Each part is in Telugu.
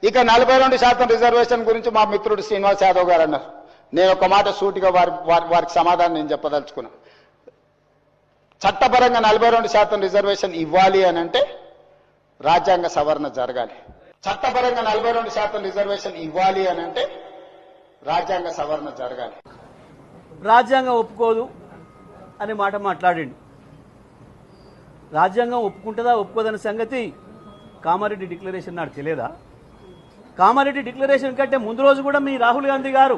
ఇక 42% రిజర్వేషన్ గురించి మా మిత్రుడు శ్రీనివాస్ యాదవ్ గారు అన్నారు. నేను ఒక మాట సూటిగా వారికి సమాధానం నేను చెప్పదలుచుకున్నా. చట్టపరంగా 42% రిజర్వేషన్ ఇవ్వాలి అని అంటే రాజ్యాంగ సవరణ జరగాలి. చట్టపరంగా 42% రిజర్వేషన్ ఇవ్వాలి అని అంటే రాజ్యాంగ సవరణ జరగాలి. రాజ్యాంగం ఒప్పుకోదు అనే మాట మాట్లాడిండు. రాజ్యాంగం ఒప్పుకుంటుందా ఒప్పుకోదనే సంగతి కామారెడ్డి డిక్లరేషన్ నాడు తెలియదా? కామారెడ్డి డిక్లరేషన్ కంటే ముందు రోజు కూడా మీ రాహుల్ గాంధీ గారు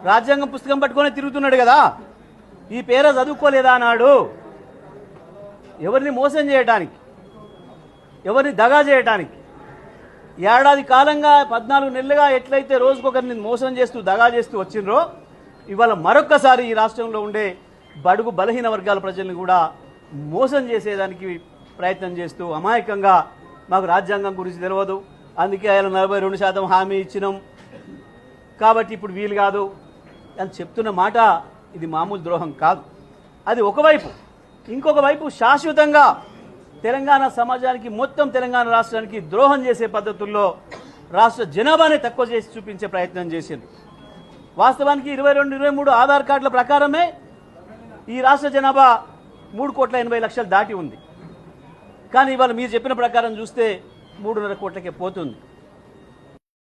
రాజ్యాంగం పుస్తకం పట్టుకొని తిరుగుతున్నాడు కదా. ఈ పేర చదువుకోలేదా అన్నాడు. ఎవరిని మోసం చేయడానికి, ఎవరిని దగా చేయడానికి ఏడాది కాలంగా 14 నెలలుగా ఎట్లయితే రోజుకొకరిని మోసం చేస్తూ దగా చేస్తూ వచ్చిండ్రో, ఇవాళ మరొక్కసారి ఈ రాష్ట్రంలో ఉండే బడుగు బలహీన వర్గాల ప్రజల్ని కూడా మోసం చేసేదానికి ప్రయత్నం చేస్తూ అమాయకంగా మాకు రాజ్యాంగం గురించి తెలియదు, అందుకే ఆయన 42% హామీ ఇచ్చినాం కాబట్టి ఇప్పుడు వీలు కాదు అని చెప్తున్న మాట ఇది మామూలు ద్రోహం కాదు. అది ఒకవైపు. ఇంకొక వైపు శాశ్వతంగా తెలంగాణ సమాజానికి, మొత్తం తెలంగాణ రాష్ట్రానికి ద్రోహం చేసే పద్ధతుల్లో రాష్ట్ర జనాభానే తక్కువ చేసి చూపించే ప్రయత్నం చేసింది. వాస్తవానికి 22-23 ఆధార్ కార్డుల ప్రకారమే ఈ రాష్ట్ర జనాభా 3,80,00,000 దాటి ఉంది. కానీ ఇవాళ మీరు చెప్పిన ప్రకారం చూస్తే 3.5 కోట్లకే పోతుంది.